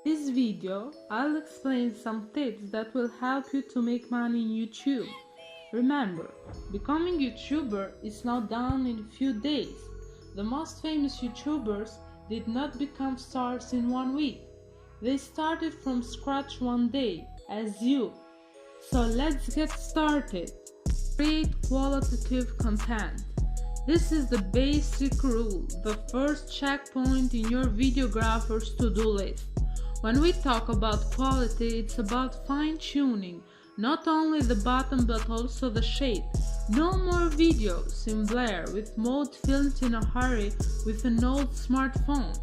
This video, I'll explain some tips that will help you to make money in YouTube. Remember, becoming YouTuber is not done in a few days. The most famous YouTubers did not become stars in 1 week. They started from scratch one day, as you. So let's get started. Create qualitative content. This is the basic rule, the first checkpoint in your videographer's to-do list. When we talk about quality, it's about fine-tuning, not only the button but also the shape. No more videos in blur with mode filmed in a hurry with an old smartphone.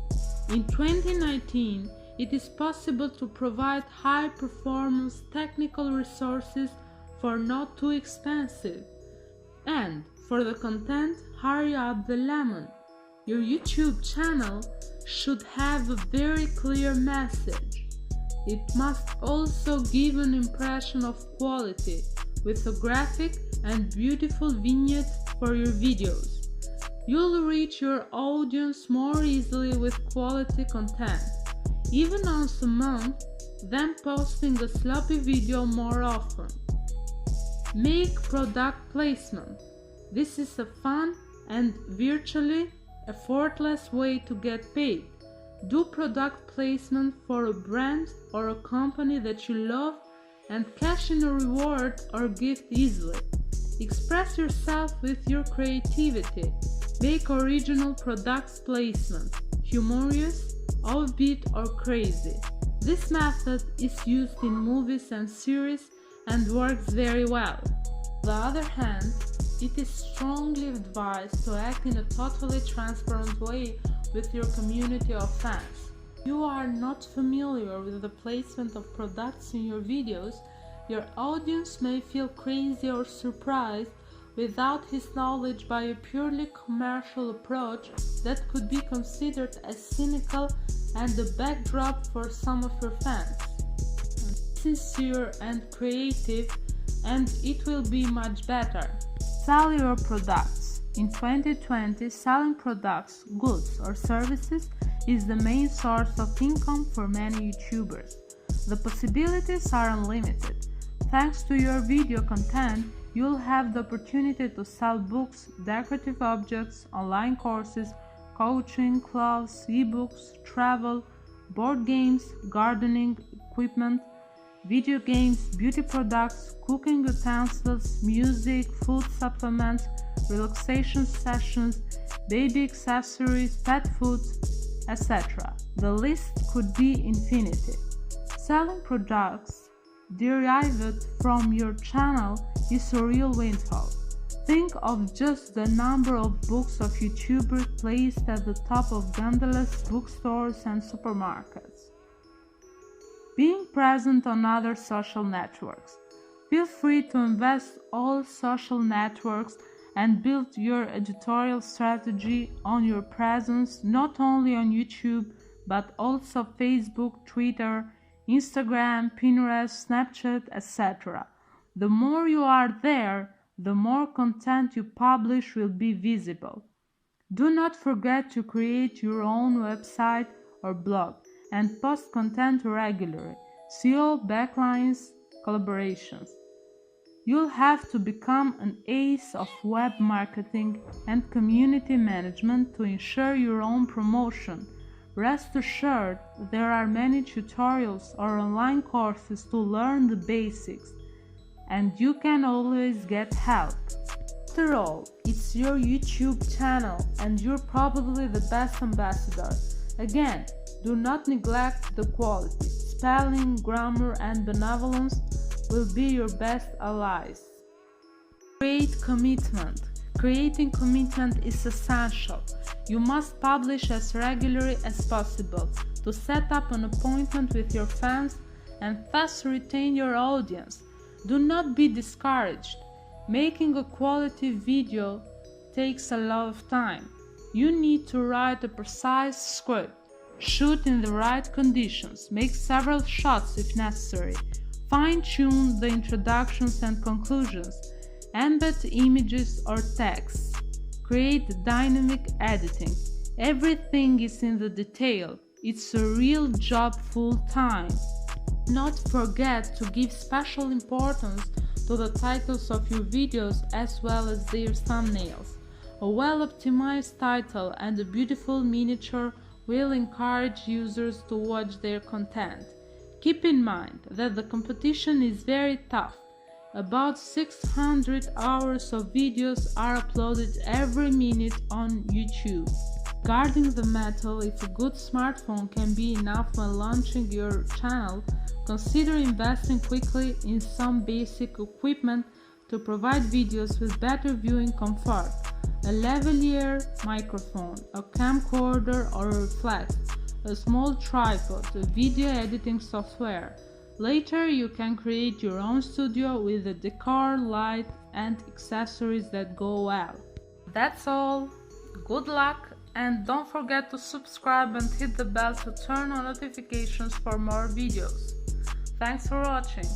In 2019, it is possible to provide high-performance technical resources for not too expensive. And for the content, hurry up the lemon. Your YouTube channel should have a very clear message. It must also give an impression of quality, with a graphic and beautiful vignette for your videos. You'll reach your audience more easily with quality content, even once a month, than posting a sloppy video more often. Make product placement. This is a fun and virtually effortless way to get paid. Do product placement for a brand or a company that you love and cash in a reward or gift easily. Express yourself with your creativity. Make original product placement, humorous, offbeat or crazy. This method is used in movies and series and works very well. On the other hand, it is strongly advised to act in a totally transparent way with your community of fans. If you are not familiar with the placement of products in your videos, your audience may feel crazy or surprised without his knowledge by a purely commercial approach that could be considered as cynical and a backdrop for some of your fans. Sincere and creative, and it will be much better. Sell your products. In 2020, selling products, goods or services is the main source of income for many YouTubers. The possibilities are unlimited. Thanks to your video content, you'll have the opportunity to sell books, decorative objects, online courses, coaching, clothes, ebooks, travel, board games, gardening equipment, video games, beauty products, cooking utensils, music, food supplements, relaxation sessions, baby accessories, pet food, etc. The list could be infinite. Selling products derived from your channel is a real windfall. Think of just the number of books of YouTubers placed at the top of gondolas, bookstores and supermarkets. Being present on other social networks. Feel free to invest all social networks and build your editorial strategy on your presence not only on YouTube but also Facebook, Twitter, Instagram, Pinterest, Snapchat, etc. The more you are there, the more content you publish will be visible. Do not forget to create your own website or blog and post content regularly. SEO, backlinks, collaborations. You'll have to become an ace of web marketing and community management to ensure your own promotion. Rest assured, there are many tutorials or online courses to learn the basics, and you can always get help. After all, it's your YouTube channel and you're probably the best ambassador. Again, do not neglect the quality. Spelling, grammar, and benevolence will be your best allies. Create commitment. Creating commitment is essential. You must publish as regularly as possible to set up an appointment with your fans and thus retain your audience. Do not be discouraged. Making a quality video takes a lot of time. You need to write a precise script, shoot in the right conditions, make several shots if necessary, fine-tune the introductions and conclusions, embed images or text, create dynamic editing. Everything is in the detail. It's a real job full time. Not forget to give special importance to the titles of your videos as well as their thumbnails. A well-optimized title and a beautiful miniature will encourage users to watch their content. Keep in mind that the competition is very tough. About 600 hours of videos are uploaded every minute on YouTube. Regarding the matter, if a good smartphone can be enough when launching your channel, consider investing quickly in some basic equipment to provide videos with better viewing comfort. A lavalier microphone, a camcorder or a reflex, a small tripod, a video editing software. Later you can create your own studio with a decor, light and accessories that go well. That's all. Good luck, and don't forget to subscribe and hit the bell to turn on notifications for more videos. Thanks for watching.